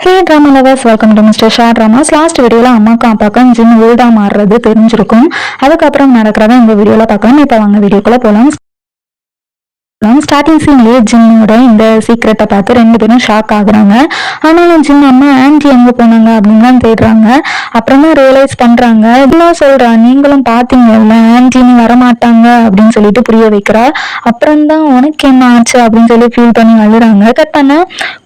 Hey drama lovers, welcome to mister Shah dramas. Last வீடியோல அம்மாக்கும் அப்பாக்கும் ஜின் ஓல்டா மாறுறது தெரிஞ்சிருக்கும். அதுக்கப்புறம் நடக்கிறத இந்த வீடியோல பார்க்கலாம். இப்போ வாங்க வீடியோக்குள்ள போலாம். ஸ்டார்டிங் சீன்லயே ஜின்னோட இந்த சீக்கிரட்டை பார்த்து ரெண்டு பேரும் ஷாக் ஆகுறாங்க. ஆனாலும் ஜின் அம்மா ஆன்டி எங்க போனாங்க அப்படின்னு தான் தேடுறாங்க. அப்புறமா ரியலைஸ் பண்றாங்க. இன்னும் சொல்றா, நீங்களும் பாத்தீங்கல்ல ஆன்டின்னு வரமாட்டாங்க அப்படின்னு சொல்லிட்டு புரிய வைக்கிறா. அப்புறம்தான் உனக்கு என்ன ஆச்சு அப்படின்னு சொல்லி ஃபீல் பண்ணி அழுறாங்க. கட் பண்ண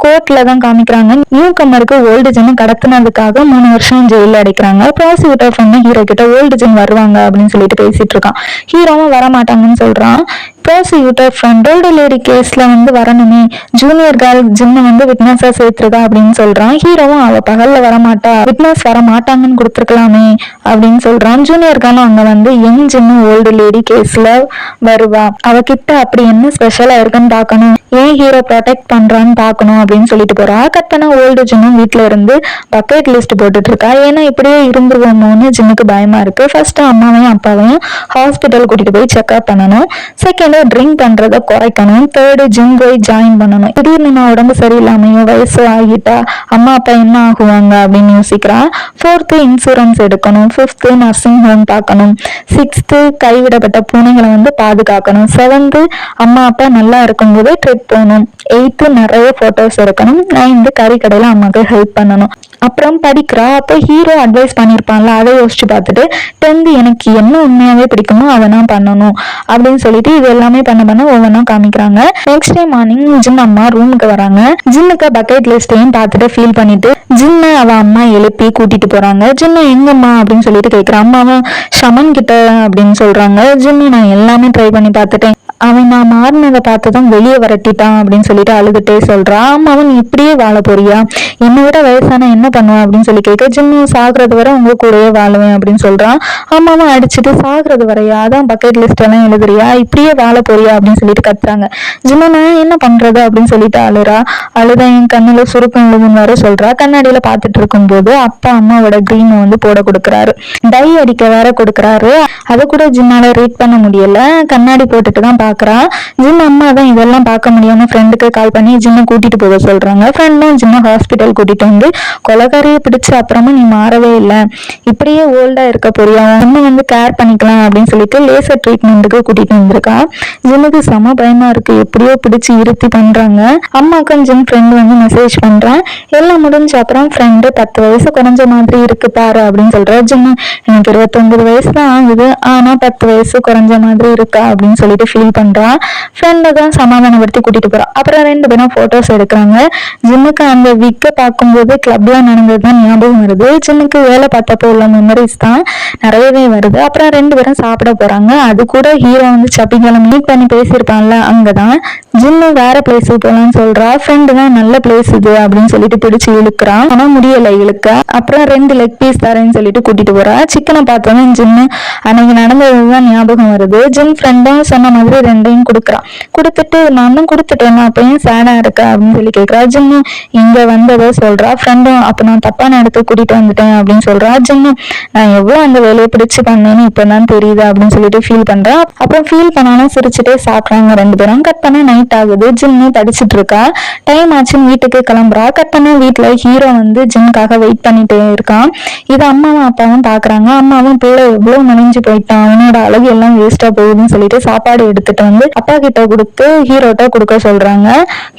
கோர்ட்ல தான் காமிக்கிறாங்க. நியூ கம்மருக்கு ஓல்டு ஜின் கடத்தினதுக்காக 3 வருஷம் ஜெயில அடைக்கிறாங்க. ப்ராசிக்யூட்டர் பண்ண ஹீரோ கிட்ட ஓல்டு ஜின் வருவாங்க அப்படின்னு சொல்லிட்டு பேசிட்டு இருக்கான். ஹீரோவும் வரமாட்டாங்கன்னு சொல்றான். ப்ராசிக்யூட்டர் ஃப்ரெண்ட் ஓல்டு லேடி கேஸ்ல வரணுமே, ஜூனியர் கேர்ள் ஜின்னை விட்னஸா சேர்த்துருக்கா அப்படின்னு சொல்றான். ஹீரோவும் அவ பகல்ல வரமாட்டா, விட்னஸ் வர மாட்டாங்கன்னு கொடுத்துருக்கலாமே அப்படின்னு சொல்றான். ஜூனியர் கேர்ளும் அங்க யங் ஜின்னு ஓல்டு லேடி கேஸ்ல வருவா, அவகிட்ட அப்படி என்ன ஸ்பெஷலா இருக்குன்னு பாக்கணும், ஏன் ஹீரோ ப்ரொடெக்ட் பண்றான்னு பாக்கணும் அப்படின்னு சொல்லிட்டு போறா. கட் பண்ண ஓல்டு ஜின்னும் வீட்டுல இருந்து பக்கெட் லிஸ்ட் போட்டுட்டு இருக்கா. ஏன்னா இப்படியே இருந்துருவோமோன்னு ஜின்னுக்கு பயமா இருக்கு. ஃபர்ஸ்ட் அம்மாவையும் அப்பாவையும் ஹாஸ்பிட்டல் கூட்டிட்டு போய் செக்அப் பண்ணணும். செகண்ட் ட்ரிங்க் பண்றத குறைக்கணும். தேர்டு ஜிம் போய் ஜாயின் பண்ணணும். திடீர்னு நான் உடம்பு சரியில்லாமையோ வயசு ஆகிட்டா அம்மா அப்பா என்ன ஆகுவாங்க அப்படின்னு யோசிக்கிறா. ஃபோர்த்து இன்சூரன்ஸ் எடுக்கணும். ஃபிஃப்த்து நர்சிங் ஹோம் பார்க்கணும். சிக்ஸ்த்து கைவிடப்பட்ட பூனைகளை பாதுகாக்கணும். செவன்த்து அம்மா அப்பா நல்லா இருக்கும்போது ட்ரிப் போகணும். எயித்து நிறைய போட்டோஸ் எடுக்கணும். நைன்த்து கறி கடையில அம்மாவுக்கு ஹெல்ப் பண்ணணும். அப்புறம் படிக்கிறா. அப்போ ஹீரோ அட்வைஸ் பண்ணியிருப்பான்ல, அதை யோசிச்சு பார்த்துட்டு 10th எனக்கு என்ன உண்மையாவே பிடிக்குமோ அதை நான் பண்ணணும் அப்படின்னு சொல்லிட்டு இது எல்லாமே பண்ண ஒவ்வொன்றும் காமிக்கிறாங்க. நெக்ஸ்ட் டே மார்னிங் ஜின் அம்மா ரூமுக்கு வராங்க. ஜின்னுக்கு பக்கெட் லிஸ்டையும் பார்த்துட்டு ஃபீல் பண்ணிட்டு ஜின்னு அவ அம்மா எழுப்பி கூட்டிட்டு போறாங்க. ஜின்னு எங்கம்மா அப்படின்னு சொல்லிட்டு கேட்குறான். அம்மாவும் ஷமன் கிட்ட அப்படின்னு சொல்றாங்க. ஜின்னு நான் எல்லாமே ட்ரை பண்ணி பார்த்துட்டேன், அவன் நான் மாறினதை பார்த்துதான் வெளியே வரட்டிட்டான் அப்படின்னு சொல்லிட்டு அழுதுட்டே சொல்றான். அம்மாவும் இப்படியே வாழ போறியா, என்னை விட வயசான என்ன பண்ணுவேன் அப்படின்னு சொல்லி கேட்க, ஜின்னு சாகுறது வரை உங்க கூடயே வாழுவேன் அப்படின்னு சொல்றான். அம்மாவும் அடிச்சுட்டு சாகுறது வரையா, அதான் பக்கெட் லிஸ்ட் எல்லாம் எழுதுறியா, இப்படியே வாழ போறியா அப்படின்னு சொல்லிட்டு கத்துறாங்க. ஜின்னு நான் என்ன பண்றது அப்படின்னு சொல்லிட்டு அழுதா என் கண்ணுல சுருக்கம் எழுதுன்னு வர சொல்றா. கண்ணாடியில பாத்துட்டு இருக்கும் போது அப்பா அம்மாவோட கிரீம் போட கொடுக்குறாரு. டை அடிக்க வேற கொடுக்குறாரு. அதை கூட ஜின்னால ரீட் பண்ண முடியல. கண்ணாடி போட்டுட்டு தான் பாக்குறா. ஜின் அம்மா தான் இதெல்லாம் பார்க்க முடியாம ஃப்ரெண்டுக்கு கால் பண்ணி ஜின்னை கூட்டிட்டு போக சொல்றாங்க. ஃப்ரெண்டும் ஜின்னை ஹாஸ்பிட்டல் கூட்டிட்டு கொலைகாரியை பிடிச்சு அப்புறமா நீ மாறவே இல்லை, இப்படியே ஓல்டா இருக்க போறியா, இன்னும் கேர் பண்ணிக்கலாம் அப்படின்னு சொல்லிட்டு லேசர் ட்ரீட்மெண்ட்டுக்கு கூட்டிட்டு வந்திருக்கா. ஜின்னுக்கு செம பயமா இருக்கு. எப்படியோ பிடிச்சு இருத்தி பண்றாங்க. அம்மாக்கும் ஜின் ஃப்ரெண்டு மெசேஜ் பண்றான். எல்லாம் முடிஞ்ச அப்புறம் ஃப்ரெண்டு 10 வயசு குறைஞ்ச மாதிரி இருக்கு பாரு அப்படின்னு சொல்ற. ஜின்னு எனக்கு 29 வயசு தான் ஆகுது, ஆனா 10 வயசு குறைஞ்ச மாதிரி இருக்கா அப்படின்னு சொல்லிட்டு ஃபீல் பண்றா. ஃப்ரெண்டை தான் சமாதானப்படுத்தி கூட்டிட்டு போறா. அப்புறம் ரெண்டு பேரும் போட்டோஸ் எடுக்கிறாங்க. ஜின்னுக்கு அந்த விக்கை பார்க்கும்போது கிளப்ல நடந்ததுதான் ஞாபகம் வருது. ஜின்னுக்கு வேலை பார்த்தப்போ உள்ள மெமரிஸ் தான் நிறையவே வருது. அப்புறம் ரெண்டு பேரும் சாப்பிட போறாங்க. அது கூட ஹீரோ சப்பிங்களை மீட் பண்ணி பேசியிருப்பான்ல, அங்கதான் ஜின்னு வேற பிளேஸுக்கு போலான்னு சொல்றா. ஃப்ரெண்டு தான் நல்ல பிளேஸ் இது அப்படின்னு சொல்லிட்டு பிடிச்சு இழுக்கிறான். ஆனா முடியல இழுக்க. அப்புறம் 2 லெக் பீஸ் தரேன்னு சொல்லிட்டு கூட்டிட்டு போறா. சிக்கனை பார்த்தோன்னே ஜின்னு அன்னைக்கு நடந்ததுதான் ஞாபகம் வருது. ஜின் ஃப்ரெண்டும் சொன்ன மாதிரி 2ஐயும் கொடுக்குறான். கொடுத்துட்டு நானும் கொடுத்துட்டேன், அப்பயும் சேடா இருக்க அப்படின்னு சொல்லி கேட்கிறா. ஜின்னு இங்க வந்ததோ சொல்றா. ஃப்ரெண்டும் அப்ப நான் தப்பான இடத்துக்கு கூட்டிட்டு வந்துட்டேன் அப்படின்னு சொல்றா. ஜின்னு நான் எவ்வளவு அந்த வேலையை பிடிச்சு பண்ணேன்னு இப்பதான் தெரியுது அப்படின்னு சொல்லிட்டு ஃபீல் பண்றா. அப்புறம் ஃபீல் பண்ணாலும் சிரிச்சுட்டே சாப்பிட்றாங்க ரெண்டு பேரும். கட் பண்ண நைட் ஆகுது. ஜின்னு படிச்சுட்டு இருக்கா. டைம் ஆச்சுன்னு வீட்டுக்கு கிளம்புறா. கட் பண்ண வீட்டுல ஹீரோ ஜின்னுக்காக வெயிட் பண்ணிட்டே இருக்கான். இது அம்மாவும் அப்பாவும் பாக்குறாங்க. அம்மாவும் பிள்ளை எவ்வளவு நனைஞ்சு போயிட்டான், அவனோட அழகு எல்லாம் வேஸ்டா போகுதுன்னு சொல்லிட்டு சாப்பாடு எடுத்துட்டு அப்பா கிட்ட கொடுத்து ஹீரோட்ட கொடுக்க சொல்றாங்க.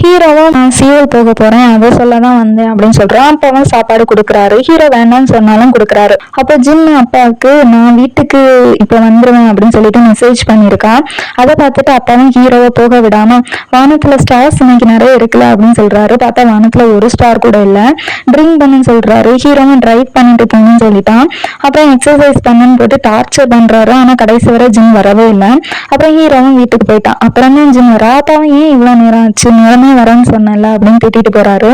ஹீரோவும் நான் சியோல் போக போறேன், அதை சொல்லதான் வந்தேன் அப்படின்னு சொல்றான். அப்பாவும் சாப்பாடு கொடுக்குறாரு. ஹீரோ வேண்டாம்னு சொன்னாலும் கொடுக்குறாரு. அப்ப ஜின்னு அப்பாவுக்கு நான் வீட்டுக்கு இப்ப வந்துருவேன் அப்படின்னு சொல்லிட்டு மெசேஜ் பண்ணிருக்கான். அதை பார்த்துட்டு அப்பாவும் ஹீரோவை போக விடாம வானத்துல ஸ்டார்ஸ் இன்னைக்கு நிறைய இருக்குல்ல அப்படின்னு சொல்றாரு. பார்த்தா வானத்துல ஒரு ஸ்டார் கூட இல்ல. ட்ரிங்க் பண்ணுன்னு சொல்றாரு. ஹீரோவும் டிரைவ் பண்ணிட்டு போகணும்னு சொல்லிட்டான். அப்புறம் எக்ஸசைஸ் பண்ணுன்னு போட்டு டார்ச்சர் பண்றாரு. ஆனா கடைசி வரை ஜின் வரவே இல்லை. அப்புறம் ஹீரோவும் வீட்டுக்கு போயிட்டான். அப்புறம் தான் ஜின் வரா. அப்பாவும் ஏன் இவ்வளவு நேரம் ஆச்சு, நேரமே வரேன்னு சொன்னல அப்படின்னு திட்டிட்டு போறாரு.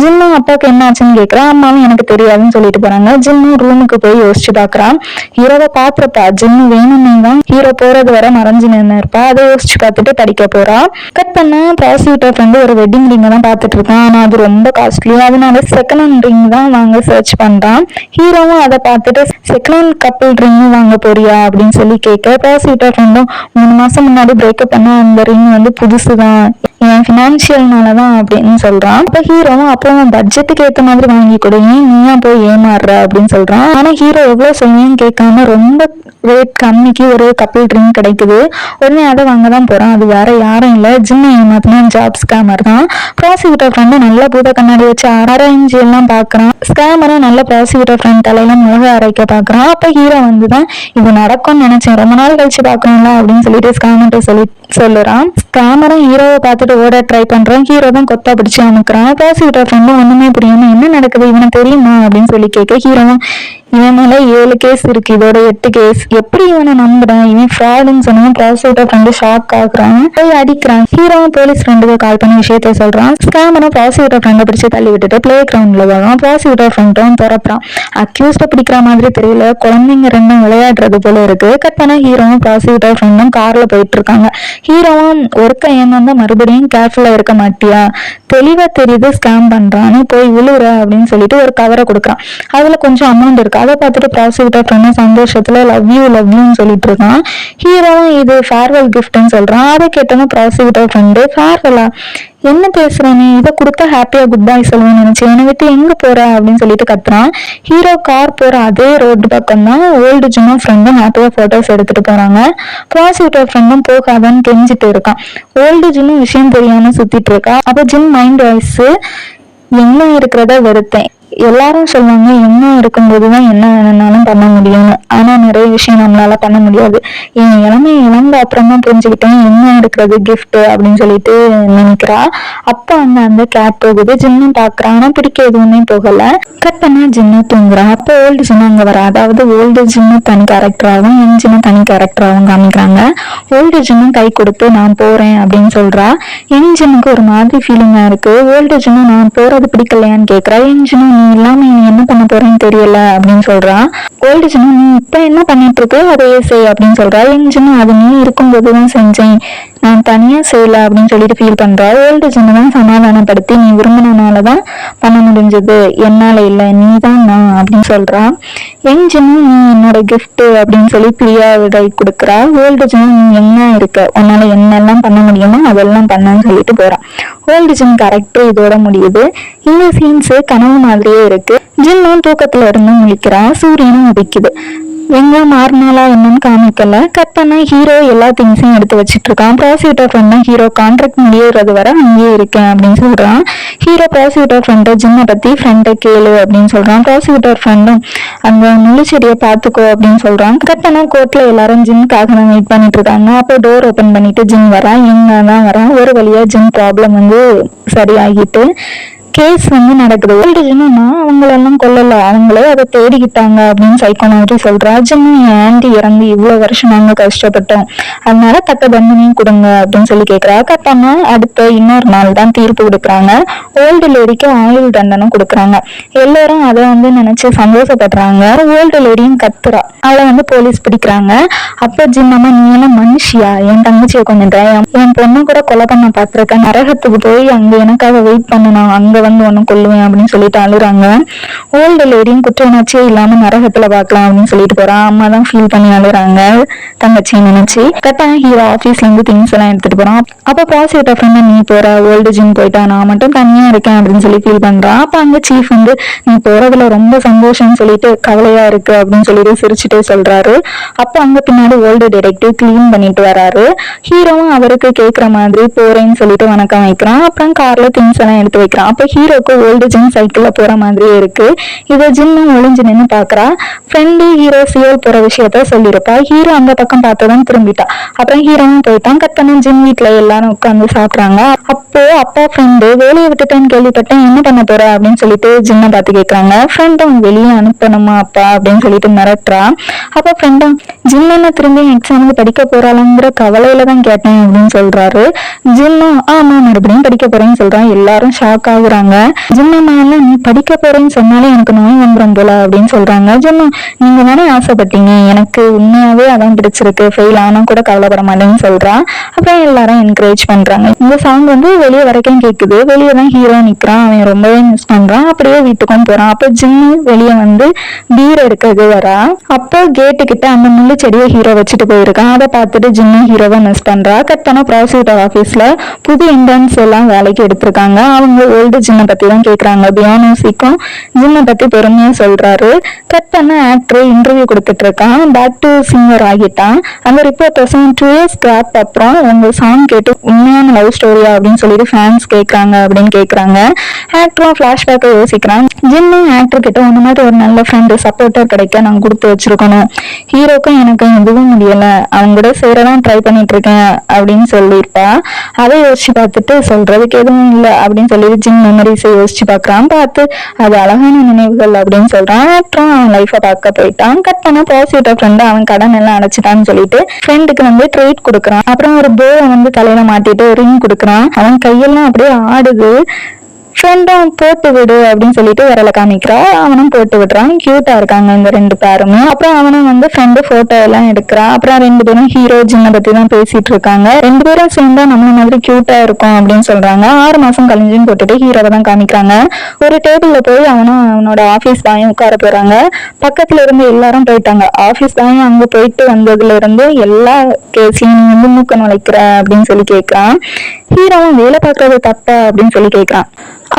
ஜின்னும் அப்பாவுக்கு என்ன ஆச்சுன்னு கேட்க கேட்கறா. அம்மாவும் எனக்கு தெரியாதுன்னு சொல்லிட்டு போறாங்க. ஜின்னு ரூமுக்கு போய் யோசிச்சு பாக்குறான். ஹீரோவை பாத்துறப்பா ஜின்னு வேணும்னே தான் ஹீரோ போறது வர மறைஞ்சு நின்று இருப்பா. அதை யோசிச்சு பார்த்துட்டு படிக்க போறா. கட் பண்ண ப்ராசிக்யூட்டர் ஃப்ரெண்டு ஒரு வெட்டிங் ரிங் தான் பாத்துட்டு இருக்கான். ஆனா அது ரொம்ப காஸ்ட்லி, அதனால செகண்ட் ஹேண்ட் ரிங் தான் வாங்க சர்ச் பண்றான். ஹீரோவும் அதை பார்த்துட்டு செகண்ட் ஹேண்ட் கப்பிள் ரிங் வாங்க போறியா அப்படின்னு சொல்லி கேட்க, ப்ராசிக்யூட்டர் ஃப்ரெண்டும் 3 மாசம் முன்னாடி பிரேக்கப் பண்ண அந்த ரிங் புதுசுதான், என் பினான்சியல்னாலதான் அப்படின்னு சொல்றான். அப்ப ஹீரோவும் அப்போ பட்ஜெட்டுக்கு ஏத்த மாதிரி வாங்கி கொடுங்க, நீயா போய் ஏமாறுற அப்படின்னு சொல்றான். ஆனா ஹீரோ எவ்வளவு சொல்லியும் கேட்காம ரொம்ப ரேட் கம்மிக்கு ஒரு கப்பிள் ட்ரிங்க் கிடைக்குது. உடனே அதை வாங்கதான் போறான். அது வேற யாரும் இல்ல, ஜிம்மை ஏமாத்தினா ஜாப் ஸ்கேமர் தான். ப்ராசிக்யூட்டர் ஃப்ரெண்டு நல்ல பூத கண்ணாடி வச்சு ஆராய்ச்சி எல்லாம் பாக்குறான். ஸ்கேமரை நல்ல ப்ராசிக்யூட்டர் ஃப்ரெண்ட் தலையில முழுக அரைக்க பாக்குறான். அப்ப ஹீரோ வந்துதான் இது நடக்கும்னு நினைச்சேன், ரொம்ப நாள் கழிச்சு பாக்கணும்ல அப்படின்னு சொல்லிட்டு ஸ்கேமர்ட்ட சொல்லுறான். ஸ்கேமரும் ஹீரோவை பார்த்துட்டு ஓட ட்ரை பண்றான். ஹீரோ தான் கொத்தா பிடிச்சு அமுக்குறான். ப்ராசிக்யூட்டர் ஃப்ரெண்டும் ஒண்ணுமே புரியாம என்ன நடக்குது இவனை தெரியுமா அப்படின்னு சொல்லி கேட்க, ஹீரோவும் இவன் மேல 7 கேஸ் இருக்கு, இதோட 8 கேஸ், எப்படி இவனை நம்புறேன், இவன் ஃப்ராடுன்னு சொன்னா ப்ராசிக்யூட்டர் ஃப்ரெண்டு ஷாக் ஆகுறான். போய் அடிக்கிறான். ஹீரோவும் போலீஸ் ஃப்ரெண்டுக்கு கால் பண்ணி விஷயத்த சொல்றான். ஸ்கேமரும் ப்ராசிக்யூட்டர் ஃப்ரெண்டை பிடிச்சு தள்ளி விட்டுட்டு பிளே கிரவுண்ட்ல வரும். ப்ராசிக்யூட்டர் ஃப்ரெண்டும் பிறப்பான். அக்யூஸ்ட பிடிக்கிற மாதிரி தெரியல, குழந்தைங்க ரெண்டும் விளையாடுறது போல இருக்கு. கட் பண்ண ஹீரோவும் ப்ராசிக்யூட்டர் ஃப்ரெண்டும் கார்ல போயிட்டு இருக்காங்க. ஹீரோவும் ஒருக்க ஏமாந்தா மறுபடியும் கேர்ஃபுல்லா இருக்க மாட்டியா, தெளிவா தெரியுது ஸ்கேம் பண்றான்னு, போய் விழுற அப்படின்னு சொல்லிட்டு ஒரு கவரை கொடுக்குறான். அதுல கொஞ்சம் அமௌண்ட் இருக்கு. அதை பார்த்துட்டு ப்ராசிக்யூட்டர் ஃப்ரெண்ட் சந்தோஷத்துல லவ் யூன்னு சொல்லிட்டு இருக்கான். ஹீரோவும் இது ஃபேர்வெல் கிஃப்ட்னு சொல்றான். அதை கேட்டதும் ப்ராசிக்யூட்டர் ஃப்ரெண்டு ஃபேர்வெலா, என்ன பேசுறேன்னு, இதை கொடுத்தா ஹாப்பியா குட் பை சொல்லுவேன்னு நினைச்சேன், என்னை விட்டு எங்க போற அப்படின்னு சொல்லிட்டு கத்துறான். ஹீரோ கார் போற அதே ரோடு பக்கம் தான் ஓல்டு ஜின்னும் ஃப்ரெண்டும் ஹாப்பியா போட்டோஸ் எடுத்துட்டு போறாங்க. ப்ராசிக்யூட்டர் ஃப்ரெண்டும் போகாதான்னு கெஞ்சிட்டு இருக்கான். ஓல்டு ஜின்னும் விஷயம் தெரியாம சுத்திட்டு இருக்கா. அப்ப ஜின் மைண்ட் வாய்ஸ், என்ன இருக்கிறத வெறுத்தேன், எல்லாரும் சொல்லுவாங்க என்ன இருக்கும்போதுதான் என்ன வேணும்னாலும் பண்ண முடியும்னு, ஆனா நிறைய விஷயம் நம்மளால பண்ண முடியாது, என் இளமை இழந்த அப்புறமா புரிஞ்சுக்கிட்டேன் என்ன இருக்கிறது கிஃப்ட் அப்படின்னு சொல்லிட்டு நினைக்கிறா. அப்ப அந்த கேப் போகுது. ஜின்னும் பாக்குறான். ஆனா பிடிக்க எதுவுமே போகல. கட் பண்ணா ஜின்னு தூங்குறான். அப்போ ஓல்டு ஜின்னு அங்க வர, அதாவது ஓல்டு ஜின்னு தனி கேரக்டராகவும் யங் ஜின்னு தனி கேரக்டராகவும் காமிக்கிறாங்க. ஓல்டு ஜின்னும் கை கொடுத்து நான் போறேன் அப்படின்னு சொல்றா. யங் ஜின்னுக்கு ஒரு மாதிரி ஃபீலிங்கா இருக்கு. ஓல்டு ஜின்னு நான் போறது பிடிக்கலையான்னு கேக்குறா. யங் ஜின்னு நீ இல்லாம நீ என்ன பண்ண போறேன்னு தெரியல அப்படின்னு சொல்றான். ஓல்டு ஜின்னு நீ இப்ப என்ன பண்ணிட்டு இருக்கு அதையே செய் அப்படின்னு சொல்றா. யங் ஜின்னு அது நீ இருக்கும்போதுதான் செஞ்சேன், நான் தனியா செய்யல அப்படின்னு சொல்லிட்டு ஃபீல் பண்றா. ஓல்டு ஜின்னு தான் சமாதானப்படுத்தி நீ விரும்பினாலதான் பண்ண முடிஞ்சது, என்னால இல்ல, நீ தான் நான் அப்படின்னு சொல்றா. யங் ஜின்னு நீ என்னோட கிஃப்ட் அப்படின்னு சொல்லி பிரியா விடை கொடுக்குறா. ஓல்டு ஜின்னு நீ என்ன இருக்க, உன்னால என்னெல்லாம் பண்ண முடியுமோ அதெல்லாம் பண்ணன்னு சொல்லிட்டு போறான். ஓல்டு ஜின் கரெக்ட் இதோட முடியுது. இந்த சீன்ஸ் கனவு மாதிரியே இருக்கு. ஜின்னும் தூக்கத்துல இருந்து முழிக்கிறான். சூரியனும் உதிக்குது. எங்க மாறினாலா என்னன்னு காமிக்கல. கட் பண்ணா ஹீரோ எல்லா திங்ஸையும் எடுத்து வச்சிட்டு இருக்கான். ப்ராசிக்யூட்டர் ஃப்ரெண்ட் ஹீரோ கான்ட்ராக்ட் முடியறது வரை அங்கேயே இருக்கேன் அப்படின்னு சொல்றான். ஹீரோ ப்ராசிக்யூட்டர் ஃப்ரெண்ட் ஜின்னை பத்தி ஃப்ரெண்டை கேளு அப்படின்னு சொல்றான். ப்ராசிக்யூட்டர் ஃப்ரெண்டும் அந்த முள்ளுச்செடியை பாத்துக்கோ அப்படின்னு சொல்றான். கட் பண்ணா கோர்ட்ல எல்லாரும் ஜின்னுக்காக தான் வெயிட் பண்ணிட்டு இருக்காங்க. அப்போ டோர் ஓபன் பண்ணிட்டு ஜின் வரா. எங்க தான் வரா. ஒரு வழியா ஜின் ப்ராப்ளம் சரியாகிட்டு கேஸ் நடக்குது. ஓல்டு ஜின்னா அவங்களெல்லாம் கொல்லல, அவங்களே அதை தேடிக்கிட்டாங்க அப்படின்னு சைக்கோனாட்டி சொல்றா. ஜின்னு என் ஆண்டி இறந்து இவ்வளவு வருஷம் நாங்க கஷ்டப்பட்டோம், அதனால தக்க தண்டனையும் கொடுங்க அப்படின்னு சொல்லி கேட்கறா. கட்டாம அடுத்த இன்னொரு நாள் தான் தீர்ப்பு கொடுக்குறாங்க. ஓல்டு லேடிக்கு ஆயுள் தண்டனை கொடுக்குறாங்க. எல்லாரும் அதை நினைச்சு சந்தோஷப்படுறாங்க. ஓல்டு லேடியும் கத்துறா. அவளை போலீஸ் பிடிக்கிறாங்க. அப்ப ஜின்னம்மா நீ என்ன மனுஷியா, என் தங்கச்சியை கொண்டுட்டேன், என் பொண்ணு கூட கொலை பண்ண பாத்திருக்கேன், நரகத்துக்கு போய் அங்க எனக்காக வெயிட் பண்ணணும், அங்க ஒன்னும் கொல்லுவேன் அப்படின்னு சொல்லிட்டு அழுறாங்க. ஓல்டு லேடியும் குற்ற உணர்ச்சியே இல்லாம நரகத்துல பாக்கலாம் அப்படின்னு சொல்லிட்டு போறான். அம்மா தான் ஃபீல் பண்ணி அழுறாங்க தங்கச்சியை நினைச்சு. கரெக்டாக ஹீரோ ஆபீஸ்ல இருந்து திங்ஸ் எல்லாம் எடுத்துட்டு போறான். அப்ப ப்ராசிக்யூட்டர் ஃப்ரெண்ட் நீ போற, ஓல்டு ஜிம் போயிட்டா, நான் மட்டும் தனியா இருக்கேன் அப்படின்னு சொல்லி ஃபீல் பண்றான். அப்ப அங்க சீஃப் நீ போறதுல ரொம்ப சந்தோஷம்னு சொல்லிட்டு கவலையா இருக்கு அப்படின்னு சொல்லிட்டு சிரிச்சுட்டே சொல்றாரு. அப்ப அங்க பின்னாடி ஓல்டு டிடெக்டிவ் கிளீன் பண்ணிட்டு வராரு. ஹீரோவும் அவருக்கு கேக்குற மாதிரி போறேன்னு சொல்லிட்டு வணக்கம் வைக்கிறான். அப்புறம் கார்ல திங்ஸ் எல்லாம் எடுத்து வைக்கிறான். அப்ப ஹீரோக்கு ஓல்டு ஜின் சைக்கிள்ல போற மாதிரியே இருக்கு. இதை ஜின்னும் ஒளிஞ்சு நின்று பாக்குறா. ஃப்ரெண்டு ஹீரோ சியோல் போற விஷயத்த சொல்லிருப்பா. ஹீரோ அந்த பக்கம் பார்த்ததான் திரும்பிட்டா. அப்புறம் ஹீரோவும் போயிட்டான். கட் பண்ண ஜின் வீட்டுல எல்லாரும் உட்காந்து சாப்பிடுறாங்க. அப்போ அப்பா ஃப்ரெண்டு வேலையை விட்டுட்டேன்னு கேள்விப்பட்டேன், என்ன பண்ண போற அப்படின்னு சொல்லிட்டு ஜின்னை பார்த்து கேட்கறாங்க. ஃப்ரெண்டும் வெளியே அனுப்பணுமா அப்பா அப்படின்னு சொல்லிட்டு மிரட்டுறா. அப்ப ஃப்ரெண்டும் ஜின்னு திரும்பி எக்ஸாமுக்கு படிக்க போறாளுங்கிற கவலையில தான் கேட்டேன் அப்படின்னு சொல்றாரு. ஜின்னும் ஆமா மறுபடியும் படிக்க போறேன்னு சொல்றான். எல்லாரும் ஷாக் ஆகுறாங்க. சொல்றாங்க. ஜின்னம்மால நீ படிக்க போறேன்னு சொன்னாலே எனக்கு நோய் வந்துடும் போல அப்படின்னு சொல்றாங்க. ஜின்னு நீங்க தானே ஆசைப்பட்டீங்க, எனக்கு உண்மையாவே அதான் பிடிச்சிருக்கு, ஃபெயில் ஆனா கூட கவலைப்பட மாட்டேன்னு சொல்றா. அப்புறம் எல்லாரும் என்கரேஜ் பண்றாங்க. இந்த சாங் வந்து வெளியே வரைக்கும் கேக்குது. வெளியே தான் ஹீரோ நிக்கிறான். அவன் ரொம்பவே மிஸ் பண்றான். அப்படியே வீட்டுக்கும் போறான். அப்ப ஜின்னு வெளியே வந்து பீர் எடுக்கிறது வரா. அப்போ கேட்டு கிட்ட அந்த முள்ளு செடியை ஹீரோ வச்சுட்டு போயிருக்கான். அதை பார்த்துட்டு ஜின்னு ஹீரோவை மிஸ் பண்றா. கட் பண்ண ப்ராசிக்யூட்டர் ஆபீஸ்ல புது இன்டர்ன்ஸ் எல்லாம் வேலைக்கு எடுத்திருக்காங்க. அவங்க ஓல்டு ஜின்னை பத்தி தான் கேக்குறாங்க. பியானோசிக்கும் ஜின்னை பத்தி பெருமையா சொல்றாரு. கட் பண்ண ஆக்டர் இன்டர்வியூ கொடுத்துட்டு இருக்கான். பேக் டு சிங்கர் ஆகிட்டான். அந்த ரிப்போர்ட்டர்ஸும் 2 years கேப் அப்புறம் உங்க சாங் கேட்டு உண்மையான லவ் ஸ்டோரியா அப்படின்னு சொல்லிட்டு ஃபேன்ஸ் கேட்கறாங்க அப்படின்னு கேட்கறாங்க. ஆக்டரும் பிளாஷ்பேக்கை யோசிக்கிறான். ஜின்னும் ஆக்டர் கிட்ட ஒன்று மாதிரி ஒரு நல்ல ஃப்ரெண்டு சப்போர்ட்டர் கிடைக்க நான் கொடுத்து வச்சிருக்கணும். ஹீரோக்கும் எனக்கும் எதுவும் முடியல, அவங்க கூட சேரதான் ட்ரை பண்ணிட்டு இருக்கேன் அப்படின்னு சொல்லியிருப்பா. அதை யோசிச்சு பார்த்துட்டு சொல்றதுக்கு எதுவும் இல்லை அப்படின்னு சொல்லிட்டு ஜின் மெமரிஸை யோசிச்சு பார்க்கறான். பார்த்து அது அழகான நினைவுகள் அப்படின்னு சொல்றான். ஆக்டரும் அவன் லைஃபை பார்க்க போயிட்டான். கட் பண்ண ப்ராசிக்யூட்டர் ஃப்ரெண்டு அவன் கடன் எல்லாம் அடைச்சிட்டான்னு சொல்லிட்டு ஃப்ரெண்டுக்கு வந்து ட்ரீட் கொடுக்குறான். அப்புறம் ஒரு போவை வந்து தலையில மாட்டிட்டு ரிங் கொடுக்குறான். அவன் கையெல்லாம் அப்படியே ஆடுது. ஃப்ரெண்டும் போட்டு விடு அப்படின்னு சொல்லிட்டு விரல காமிக்கிறா. அவனும் போட்டு விடுறான். கியூட்டா இருக்காங்க இந்த 2 பேருமே. அப்புறம் அவனும் வந்து ஃப்ரெண்டு போட்டோ எல்லாம் எடுக்கிறான். அப்புறம் 2 பேரும் ஹீரோ ஜின்னை பத்தி தான் பேசிட்டு இருக்காங்க. 2 பேரும் சேர்ந்தா நம்ம மாதிரி கியூட்டா இருக்கும் அப்படின்னு சொல்றாங்க. 6 மாசம் கழிஞ்சுன்னு போட்டுட்டு ஹீரோவை தான் காமிக்கிறாங்க. ஒரு டேபிள்ல போய் அவனும் அவனோட ஆபீஸ் பாயும் உட்கார போறாங்க. பக்கத்துல இருந்து எல்லாரும் போயிட்டாங்க. ஆபீஸ் பாயும் அங்க போயிட்டு வந்ததுல இருந்து எல்லா கேஸ்லயும் வந்து மூக்க நுழைக்கிற அப்படின்னு சொல்லி கேட்கிறான். ஹீரோவும் வேலை பார்க்கறது தப்பா அப்படின்னு சொல்லி கேட்கிறான்.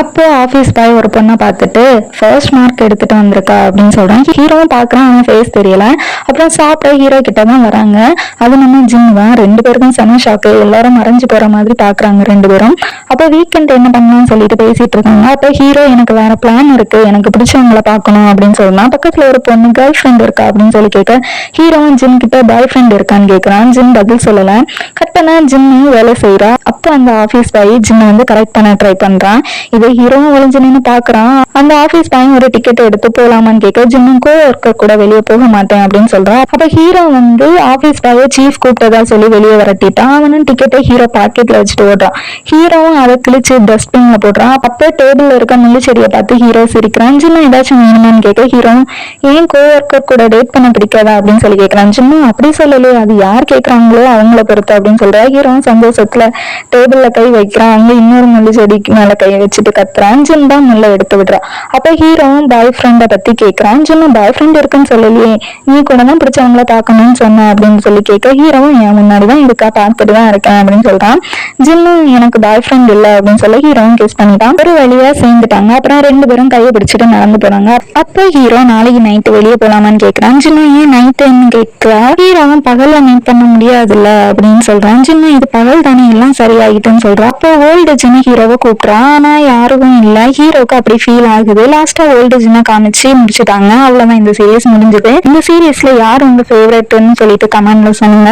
அப்போ ஆபீஸ் பாய் ஒரு பொண்ணை பார்த்துட்டு ஃபர்ஸ்ட் மார்க் எடுத்துட்டு வந்திருக்கா அப்படின்னு சொல்றான். ஹீரோவும் பாக்குறான். அவன் ஃபேஸ் தெரியல. அப்புறம் சாப்பிட ஹீரோ கிட்ட தான் வராங்க. அது நம்ம ஜின்னு தான். 2 பேருக்கும் செம ஷாக்கு. எல்லாரும் மறைஞ்சு போற மாதிரி பாக்குறாங்க 2 பேரும். அப்போ வீக்கெண்ட் என்ன பண்ணலாம்னு சொல்லிட்டு பேசிட்டு இருக்காங்க. அப்போ ஹீரோ எனக்கு வேற பிளான் இருக்கு, எனக்கு பிடிச்சவங்களை பார்க்கணும் அப்படின்னு சொல்லலாம். பக்கத்துல ஒரு பொண்ணு கேர்ள் ஃப்ரெண்ட் இருக்கா அப்படின்னு சொல்லி கேட்க ஹீரோவும் ஜின் கிட்ட பாய் ஃப்ரெண்ட் இருக்கான்னு கேட்கறான். ஜின் பதில் சொல்லல. கட்டனா ஜின்னு வேலை செய்யறா. அப்போ அந்த ஆபீஸ் பாய் ஜின்னை வந்து கரெக்ட் பண்ண ட்ரை பண்றான். இதை ஹீரோவும் ஒளிஞ்சு நின்று பாக்குறான். அந்த ஆபீஸ் பையன் ஒரு டிக்கெட் எடுத்து போலாமான்னு கேட்க ஜின்னும் கோவர்க்கர் கூட வெளியே போக மாட்டேன் அப்படின்னு சொல்றான். அப்ப ஹீரோ வந்து ஆபீஸ் பாய சீஃப் கூப்பிட்டதா சொல்லி வெளியே வரட்டிட்டான். அவனும் டிக்கெட்டை ஹீரோ பாக்கெட்ல வச்சுட்டு ஓடுறான். ஹீரோவும் அதை கிழிச்சு டஸ்ட்பின்ல போடுறான். அப்ப டேபிள்ல இருக்க முள்ளு செடியை பார்த்து ஹீரோ சிரிக்கிறான். ஜின்னு ஏதாச்சும் வேணுமான்னு கேட்க ஹீரோவும் ஏன் கோவர்க்கர் கூட டேட் பண்ண பிடிக்காதா அப்படின்னு சொல்லி கேட்கறான். ஜின்னு அப்படி சொல்லலையே, அது யார் கேட்கறாங்களோ அவங்கள பொறுத்து அப்படின்னு சொல்றா. ஹீரோவும் சந்தோஷத்துல டேபிள்ல கை வைக்கிறான். அங்க இன்னொரு முள்ளு செடிக்கு மேல கையை வச்சுட்டு கத்துறான். ஜின் தான் முள்ள எடுத்து விடுறா. அப்ப ஹீரோவும் பாய் ஃப்ரெண்டை பத்தி கேட்கறான். ஜின்னு பாய் ஃப்ரெண்ட் இருக்குன்னு சொல்லலையே, நீ கூட தான் பிடிச்சவங்கள பாக்கணும்னு சொன்ன அப்படின்னு சொல்லி கேட்க ஹீரோவும் என் முன்னாடிதான் இருக்கா, பார்த்துட்டு தான் இருக்கேன் அப்படின்னு சொல்றான். ஜின்னு எனக்கு பாய் ஃப்ரெண்ட் இல்ல அப்படின்னு சொல்லி ஹீரோவும் கிஸ் பண்ணிட்டான். ஒரு வழியா சேர்ந்துட்டாங்க. அப்புறம் 2 பேரும் கையை பிடிச்சிட்டு நடந்து போறாங்க. அப்போ ஹீரோ நாளைக்கு நைட்டு வெளியே போலாமான்னு கேட்கறான். ஜின்னு ஏன் நைட்டுன்னு கேட்கிறா. ஹீரோவும் பகல்ல மீட் பண்ண முடியாதுல்ல அப்படின்னு சொல்றான். ஜின்னு இது பகல் தானே, எல்லாம் சரியாகிட்டுன்னு சொல்றான். அப்போ ஓல்டு ஜின்னு ஹீரோவை கூப்பிடுறான். ஆனா யாரும் இல்ல. ஹீரோக்கு அப்படி ஃபீல் ஆகுது. லாஸ்டா ஓல்டு ஜின்னை காமிச்சு முடிச்சுட்டாங்க. அவ்வளவுதான் இந்த சீரியஸ் முடிஞ்சது. இந்த சீரியஸ்ல யார் உங்க ஃபேவரட்னு சொல்லிட்டு கமெண்ட்ல சொன்னீங்க.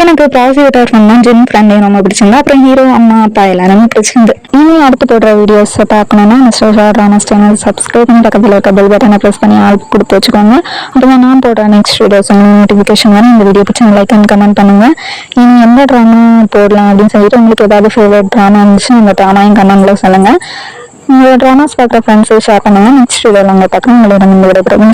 எனக்கு ப்ராசிக்யூட்டர் ஃப்ரெண்ட் ஜின் ஃப்ரெண்ட் ரொம்ப பிடிச்சிருந்தா. அப்புறம் ஹீரோ அம்மா அப்பா எல்லாருமே பிடிச்சிருந்து. இனி அடுத்து போடுற வீடியோஸ் பார்க்கணும்னா மிஸ்டர் ட்ராமாஸ் சேனல் சப்ஸ்கிரைப் பண்ணி பக்கத்தில் இருக்க பெல் பட்டனை ப்ரெஸ் பண்ணி ஆள் கொடுத்து வச்சுக்கோங்க. அப்புறம் நான் போடுற நெக்ஸ்ட் வீடியோஸ் நோட்டிஃபிகேஷன் வரும். இந்த வீடியோ பிடிச்சி லைக் அண்ட் கமெண்ட் பண்ணுங்க. இனி எந்த ட்ராமா போடலாம் அப்படின்னு சொல்லிட்டு உங்களுக்கு ஏதாவது ஃபேவரட் ட்ராமா இருந்துச்சு அந்த ட்ராமாயும் கமெண்ட்ல சொல்லுங்க. உங்களோட ட்ராமாஸ் பார்க்குற ஃப்ரெண்ட்ஸை ஷேர் பண்ணுங்க. நெக்ஸ்ட் வீடியோவில் உங்களை பார்க்கணும். உங்களிடம் விடைபெறும்.